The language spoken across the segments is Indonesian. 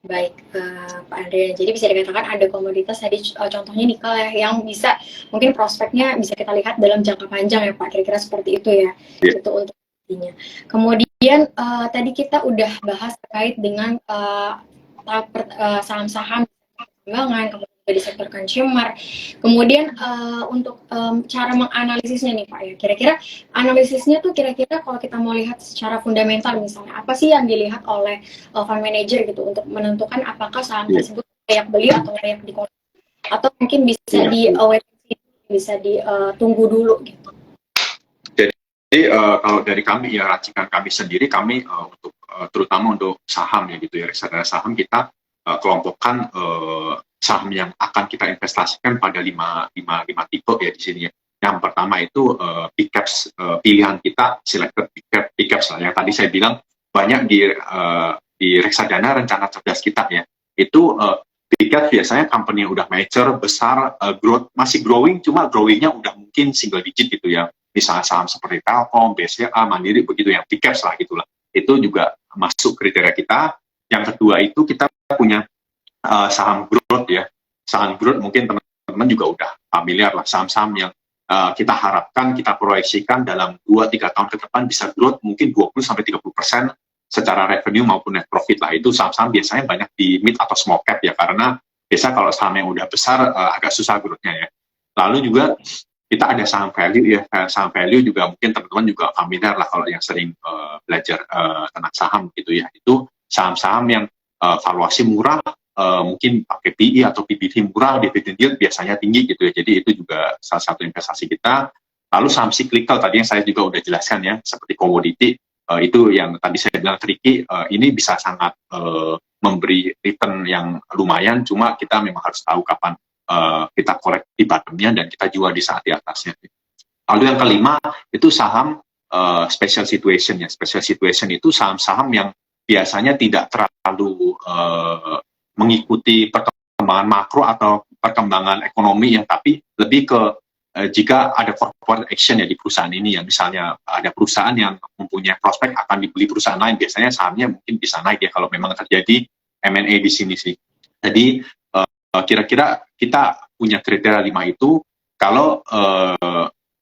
Baik, Pak Andre. Jadi bisa dikatakan ada komoditas tadi contohnya nikel ya yang bisa mungkin prospeknya bisa kita lihat dalam jangka panjang ya Pak. Kira-kira seperti itu ya. Ya, Itu untuk intinya. Kemudian tadi kita udah bahas terkait dengan saham-saham perkembangan, kemudian juga di sektor consumer. Kemudian untuk cara menganalisisnya nih Pak ya. Kira-kira analisisnya tuh kira-kira kalau kita mau lihat secara fundamental misalnya apa sih yang dilihat oleh fund manager gitu untuk menentukan apakah saham ya, tersebut layak beli atau layak dikonsumsi atau mungkin bisa ya. di bisa ditunggu dulu gitu. Jadi kalau dari kami ya racikan kami sendiri kami untuk terutama untuk saham ya gitu ya reksadana saham kita kelompokkan saham yang akan kita investasikan pada lima tipe ya di sini ya. Yang pertama itu big caps pilihan kita selected big caps lah yang tadi saya bilang banyak di reksadana rencana cerdas kita ya. Itu big caps biasanya company yang udah mature besar growth masih growing cuma growingnya udah mungkin single digit gitu ya misalnya saham seperti Telkom, BCA, Mandiri, begitu yang big caps lah gitulah. Itu juga masuk kriteria kita. Yang kedua itu kita punya saham growth ya. Saham growth mungkin teman-teman juga udah familiar lah saham-saham yang kita harapkan, kita proyeksikan dalam 2-3 tahun ke depan bisa growth mungkin 20-30% secara revenue maupun net profit lah. Itu saham-saham biasanya banyak di mid atau small cap ya, karena biasa kalau saham yang udah besar agak susah growth-nya ya. Lalu juga kita ada saham value ya, saham value juga mungkin teman-teman juga familiar lah kalau yang sering belajar tentang saham gitu ya. Itu saham-saham yang valuasi murah, mungkin pakai PE atau PBV murah, dividend yield biasanya tinggi gitu ya. Jadi itu juga salah satu investasi kita. Lalu saham cyclical tadi yang saya juga udah jelaskan ya, seperti komoditi itu yang tadi saya bilang tricky, ini bisa sangat memberi return yang lumayan, cuma kita memang harus tahu kapan kita collect di bottomnya dan kita jual di saat di atasnya. Lalu yang kelima itu saham special situation ya. Special situation itu saham-saham yang biasanya tidak terlalu mengikuti perkembangan makro atau perkembangan ekonomi yang tapi lebih ke jika ada corporate action ya di perusahaan ini ya, misalnya ada perusahaan yang mempunyai prospek akan dibeli perusahaan lain, biasanya sahamnya mungkin bisa naik ya kalau memang terjadi M&A di sini sih. Jadi kira-kira kita punya kriteria 5 itu kalau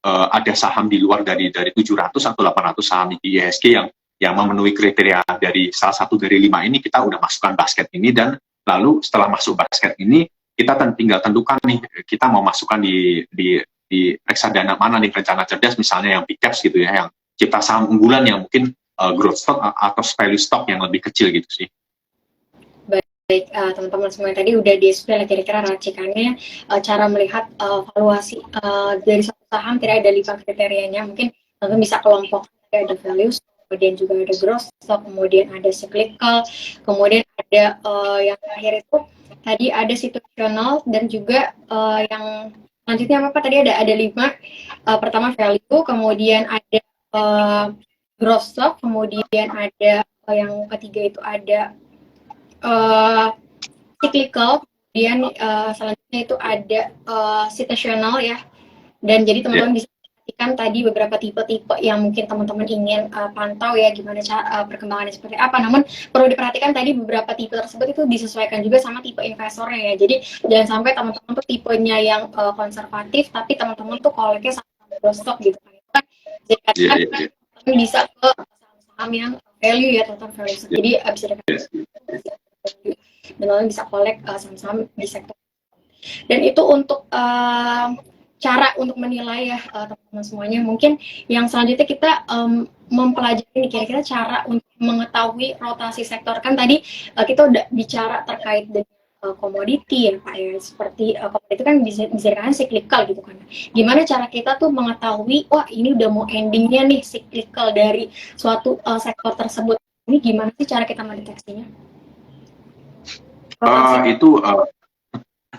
ada saham di luar dari 700 atau 800 saham di IHSG yang memenuhi kriteria dari salah satu dari 5 ini, kita udah masukkan basket ini, dan lalu setelah masuk basket ini kita tinggal tentukan nih kita mau masukkan di reksadana mana nih, rencana cerdas misalnya yang big caps gitu ya, yang cipta saham unggulan yang mungkin growth stock atau value stock yang lebih kecil gitu sih. Baik, teman-teman semua tadi udah di-explain kira-kira racikannya, cara melihat valuasi dari satu saham tidak ada 5 kriterianya. Mungkin teman-teman bisa kelompok ada value, kemudian juga ada growth stock, kemudian ada cyclical, kemudian ada yang terakhir itu tadi ada situational dan juga yang selanjutnya apa tadi ada 5. Pertama value, kemudian ada growth stock, kemudian ada yang ketiga itu ada cyclical, kemudian selanjutnya itu ada situational ya. Dan jadi teman-teman bisa perhatikan tadi beberapa tipe-tipe yang mungkin teman-teman ingin pantau ya, gimana cara perkembangannya seperti apa. Namun perlu diperhatikan tadi beberapa tipe tersebut itu disesuaikan juga sama tipe investornya ya. Jadi jangan sampai teman-teman tuh tipenya yang konservatif, tapi teman-teman tuh koleknya sama stok gitu kan. Jadi kan bisa ke saham-saham yang value ya, total value. Jadi bisa dikatakan dan lalu bisa collect saham-saham di sektor. Dan itu untuk cara untuk menilai ya teman-teman semuanya. Mungkin yang selanjutnya kita mempelajari kira-kira cara untuk mengetahui rotasi sektor. Kan tadi kita udah bicara terkait dengan komoditi ya Pak ya, seperti komoditi kan bisa dikatakan cyclical gitu kan. Gimana cara kita tuh mengetahui wah ini udah mau endingnya nih cyclical dari suatu sektor tersebut. Ini gimana sih cara kita mendeteksinya?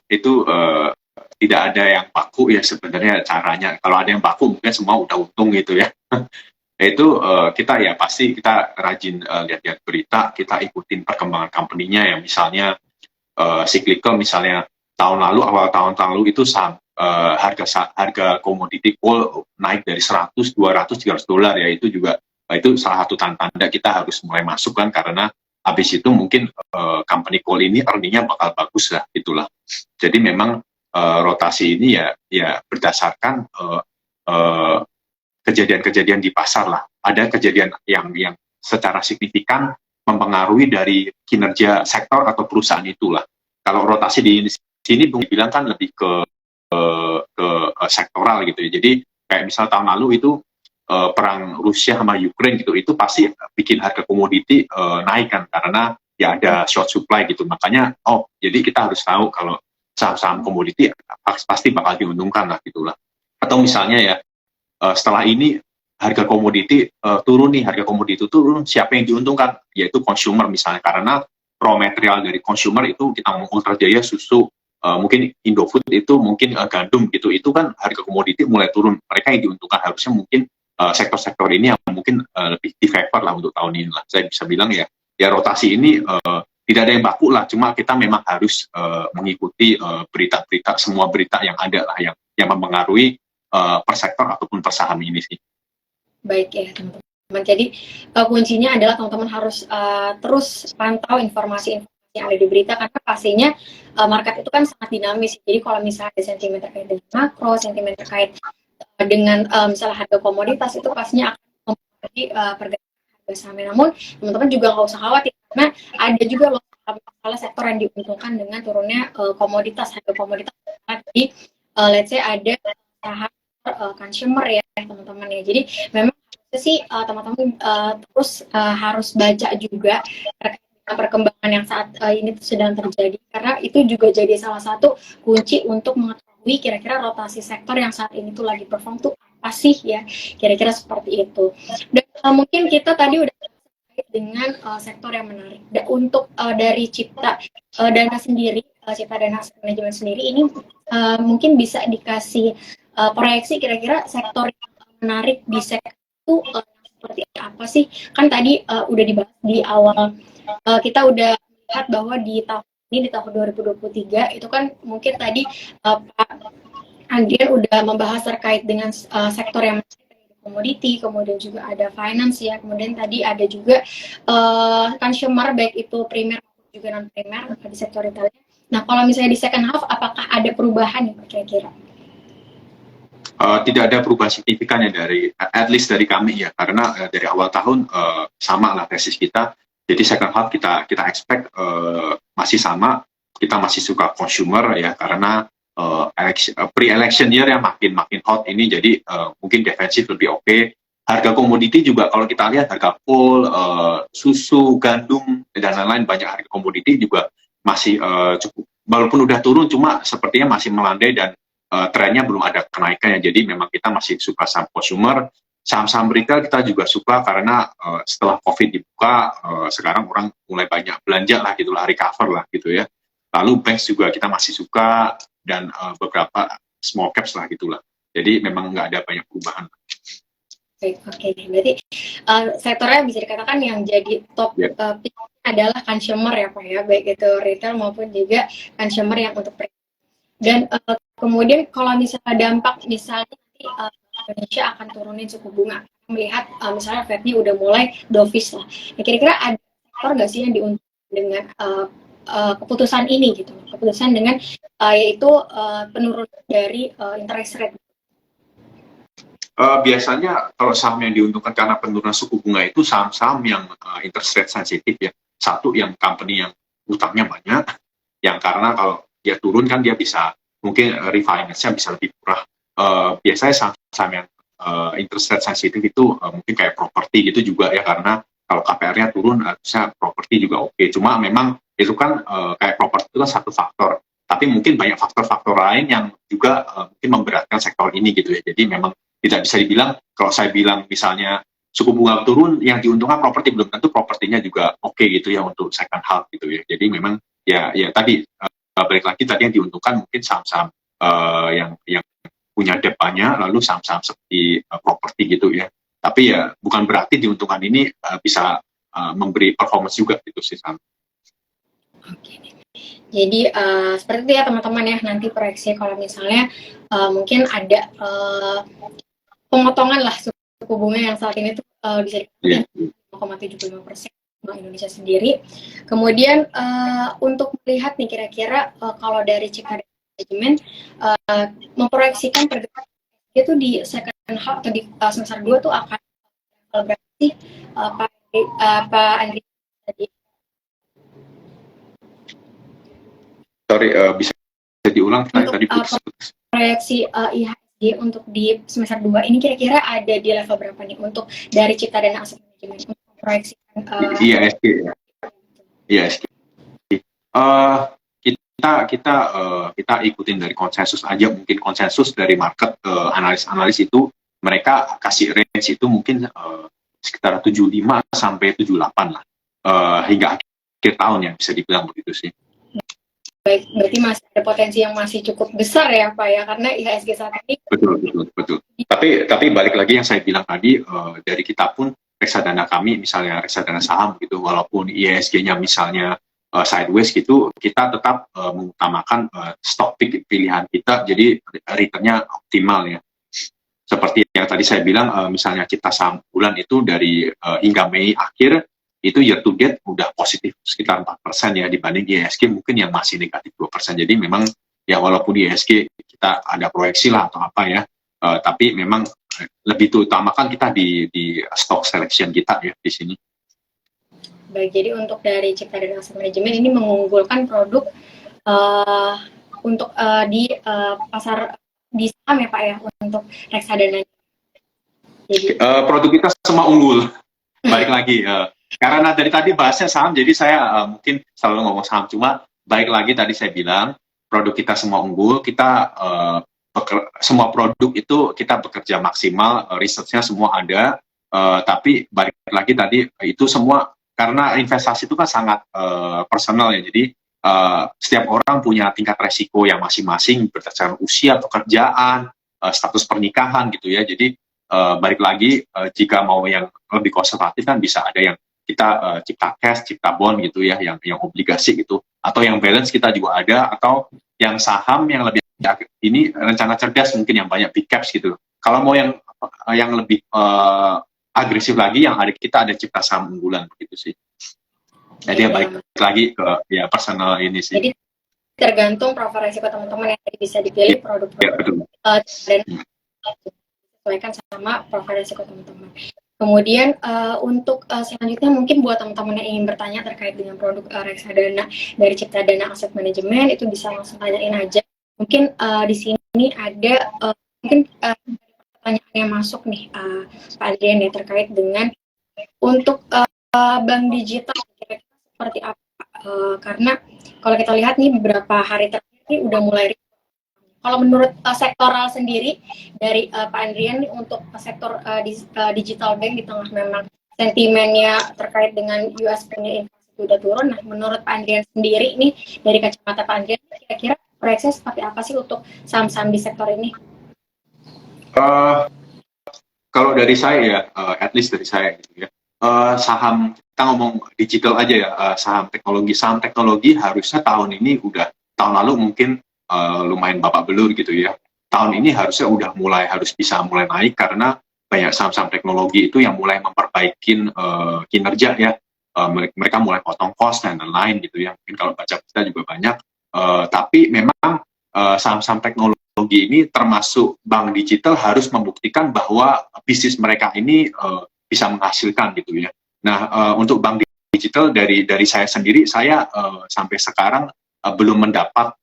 Itu tidak ada yang baku ya sebenarnya caranya. Kalau ada yang baku mungkin semua udah untung gitu ya. Itu kita ya pasti kita rajin lihat-lihat berita, kita ikutin perkembangan company-nya ya, misalnya cyclical misalnya awal tahun lalu itu harga komoditi coal naik dari 100, 200, 300 dolar ya, itu juga itu salah satu tanda kita harus mulai masuk kan, karena habis itu mungkin company coal ini earningnya bakal bagus lah gitulah. Jadi memang rotasi ini ya berdasarkan kejadian-kejadian di pasar lah. Ada kejadian yang secara signifikan mempengaruhi dari kinerja sektor atau perusahaan itulah. Kalau rotasi di sini bilang kan lebih ke sektoral gitu ya. Jadi kayak misal tahun lalu itu perang Rusia sama Ukraine gitu, itu pasti bikin harga komoditi naik kan, karena ya ada short supply gitu. Makanya jadi kita harus tahu kalau saham-saham komoditi pasti bakal diuntungkan lah gitulah. Atau misalnya ya setelah ini harga komoditi turun nih, harga komoditi turun, siapa yang diuntungkan? Yaitu consumer misalnya, karena raw material dari consumer itu kita ngomong Ultra Jaya, susu, mungkin Indofood itu mungkin gandum gitu, itu kan harga komoditi mulai turun. Mereka yang diuntungkan harusnya mungkin sektor-sektor ini yang mungkin lebih di favor lah untuk tahun ini lah. Saya bisa bilang ya rotasi ini tidak ada yang baku lah, cuma kita memang harus mengikuti berita-berita, semua berita yang ada lah yang mempengaruhi per sektor ataupun per saham ini sih. Baik ya teman-teman. Jadi kuncinya adalah teman-teman harus terus pantau informasi-informasi yang ada di berita, karena pastinya market itu kan sangat dinamis. Jadi kalau misalnya ada sentimen terkait dengan makro, sentimen terkait dengan misalnya harga komoditas, itu pastinya akan mempengaruhi pergerakan harga sahamnya. Namun teman-teman juga nggak usah khawatir, karena ada juga loh salah sektor yang diuntungkan dengan turunnya komoditas, harga komoditas. Jadi let's say ada saham consumer ya teman-teman ya. Jadi memang sih teman-teman terus harus baca juga terkait dengan perkembangan yang saat ini sedang terjadi, karena itu juga jadi salah satu kunci untuk mengetahui kira-kira rotasi sektor yang saat ini tuh lagi perform tuh apa sih ya, kira-kira seperti itu. Dan mungkin kita tadi udah dengan sektor yang menarik. Dan untuk dari Cipta Dana sendiri, Cipta Dana Manajemen sendiri ini mungkin bisa dikasih proyeksi kira-kira sektor yang menarik di sektor itu seperti apa sih? Kan tadi udah dibahas di awal, kita udah lihat bahwa di tahun ini, di tahun 2023 itu kan mungkin tadi Pak Andrian udah membahas terkait dengan sektor yang komoditi, kemudian juga ada finance ya, kemudian tadi ada juga consumer, baik itu primer maupun juga non primer di sektor retail. Nah, kalau misalnya di second half, apakah ada perubahan ya kira-kira? Tidak ada perubahan signifikan ya dari, at least dari kami ya, karena dari awal tahun sama lah tesis kita. Jadi second half kita expect masih sama, kita masih suka consumer ya, karena pre-election year yang makin hot ini, jadi mungkin defensif lebih oke. Harga komoditi juga kalau kita lihat harga coal, susu, gandum dan lain-lain, banyak harga komoditi juga masih cukup, walaupun udah turun cuma sepertinya masih melandai dan trennya belum ada kenaikannya. Jadi memang kita masih suka saham consumer. Saham-saham retail kita juga suka karena setelah COVID dibuka, sekarang orang mulai banyak belanja lah gitu lah, recover lah gitu ya. Lalu banks juga kita masih suka, dan beberapa small caps lah gitulah. Jadi memang nggak ada banyak perubahan. Oke, berarti sektornya bisa dikatakan yang jadi top adalah consumer ya Pak ya, baik itu retail maupun juga consumer yang untuk dan kemudian kalau misalnya dampak misalnya nanti Indonesia akan turunin suku bunga, melihat misalnya Fed-nya udah mulai dovish lah. Nah, kira-kira ada sektor nggak sih yang diuntungkan dengan keputusan ini gitu, keputusan dengan yaitu penurunan dari interest rate? Biasanya kalau saham yang diuntungkan karena penurunan suku bunga itu saham-saham yang interest rate sensitif ya. Satu, yang company yang utangnya banyak, yang karena kalau dia turun kan dia bisa mungkin refinance-nya bisa lebih murah. Biasanya saham-saham yang interest rate sensitif itu mungkin kayak properti gitu juga ya, karena kalau KPR-nya turun harusnya properti juga oke. Cuma memang itu kan kayak properti itu kan satu faktor, tapi mungkin banyak faktor-faktor lain yang juga mungkin memberatkan sektor ini gitu ya. Jadi memang tidak bisa dibilang, kalau saya bilang misalnya suku bunga turun, yang diuntungkan properti, belum tentu propertinya juga oke gitu ya untuk second half gitu ya. Jadi memang ya tadi balik lagi, tadi yang diuntungkan mungkin saham-saham yang punya debt banyak, lalu saham-saham seperti properti gitu ya. Tapi ya bukan berarti diuntungkan ini bisa memberi performance juga gitu sih saham. Oke. Jadi seperti itu ya teman-teman ya, nanti proyeksi kalau misalnya mungkin ada pemotongan lah suku bunga yang saat ini tuh bisa dikatakan 5,75%. Bank Indonesia sendiri. Kemudian untuk melihat nih kira-kira kalau dari Cipta Manajemen memproyeksikan pergerakan itu di second half atau di semester 2 tuh akan berapa sih Pak Andri tadi? Sorry, bisa diulang tadi putus. Proyeksi IHSG untuk di semester 2 ini kira-kira ada di level berapa nih untuk dari Cipta Dana Aset Manajemen untuk proyeksikan IHSG ya. IHSG. Kita ikutin dari konsensus aja, mungkin konsensus dari market analis itu mereka kasih range itu mungkin sekitar 75 sampai 78 lah hingga akhir tahun ya, bisa dibilang begitu sih. Baik, berarti masih ada potensi yang masih cukup besar ya Pak ya, karena IHSG saat ini. Betul. Tapi balik lagi yang saya bilang tadi, dari kita pun reksadana kami, misalnya reksadana saham gitu, walaupun IHSG-nya misalnya sideways gitu, kita tetap mengutamakan stok pilihan kita, jadi return-nya optimal ya. Seperti yang tadi saya bilang, misalnya kita saham bulan itu dari hingga Mei akhir, itu year to date udah positif sekitar 4% ya, dibanding IHSG mungkin yang masih negatif 2%. Jadi memang ya walaupun IHSG kita ada proyeksi lah atau apa ya, tapi memang lebih utamakan kita di stock selection kita ya di sini. Baik, jadi untuk dari Cipta Dana Aset Manajemen ini mengunggulkan produk untuk di pasar di saham ya Pak ya, untuk reksadana. Jadi produk kita semua unggul. Balik lagi, karena dari tadi bahasnya saham, jadi saya mungkin selalu ngomong saham, cuma balik lagi tadi saya bilang produk kita semua unggul, kita semua produk itu kita bekerja maksimal, risetnya semua ada, tapi balik lagi tadi itu semua karena investasi itu kan sangat personal ya, jadi setiap orang punya tingkat resiko yang masing-masing berdasarkan usia, pekerjaan, status pernikahan gitu ya, jadi balik lagi jika mau yang lebih konservatif kan bisa ada yang kita cipta cash, cipta bond gitu ya, yang obligasi gitu, atau yang balance kita juga ada, atau yang saham yang lebih ini rencana cerdas mungkin yang banyak big caps gitu. Kalau mau yang lebih agresif lagi, yang ada kita ada cipta saham unggulan begitu sih. Jadi ya, balik lagi ke ya personal ini sih. Jadi tergantung profil resiko teman-teman yang bisa dipilih produk-produk dan sesuaikan sama profil resiko teman-teman. Kemudian untuk selanjutnya mungkin buat teman-teman yang ingin bertanya terkait dengan produk reksadana dari Cipta Dana Aset Manajemen, itu bisa langsung tanyain aja. Mungkin di sini ada mungkin pertanyaan yang masuk nih Pak Adrian ya, terkait dengan untuk bank digital kira-kira seperti apa? Karena kalau kita lihat nih beberapa hari terakhir ini udah mulai. Kalau menurut sektoral sendiri dari Pak Andrian nih, untuk sektor digital bank di tengah memang sentimennya terkait dengan US punya inflasi udah turun, nah menurut Pak Andrian sendiri nih dari kacamata Pak Andrian kira-kira proyeksi seperti apa sih untuk saham-saham di sektor ini? Kalau dari saya ya, at least dari saya gitu ya, saham kita ngomong digital aja ya, saham teknologi harusnya tahun ini tahun lalu mungkin lumayan babak belur gitu ya. Tahun ini harusnya harus bisa mulai naik karena banyak saham-saham teknologi itu yang mulai memperbaikin kinerja ya. Mereka mulai potong cost dan lain-lain gitu ya. Mungkin kalau baca kita juga banyak. Tapi memang saham-saham teknologi ini termasuk bank digital harus membuktikan bahwa bisnis mereka ini bisa menghasilkan gitu ya. Nah, untuk bank digital dari saya sendiri, saya sampai sekarang belum mendapat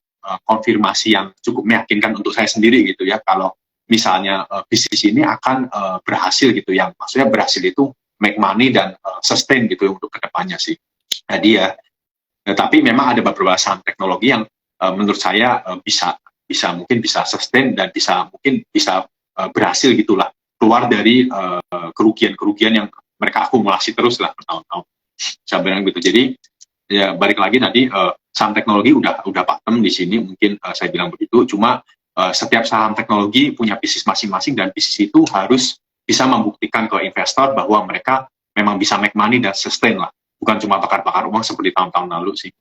konfirmasi yang cukup meyakinkan untuk saya sendiri gitu ya, kalau misalnya bisnis ini akan berhasil gitu, yang maksudnya berhasil itu make money dan sustain gitu untuk kedepannya sih. Jadi ya, tapi memang ada beberapa saham teknologi yang menurut saya mungkin bisa sustain dan mungkin bisa berhasil gitulah, keluar dari kerugian yang mereka akumulasi terus lah bertahun-tahun. Saya bilang gitu. Jadi ya balik lagi tadi, saham teknologi udah pakem di sini, mungkin saya bilang begitu. Cuma setiap saham teknologi punya bisnis masing-masing, dan bisnis itu harus bisa membuktikan ke investor bahwa mereka memang bisa make money dan sustain lah, bukan cuma bakar-bakar uang seperti tahun-tahun lalu sih.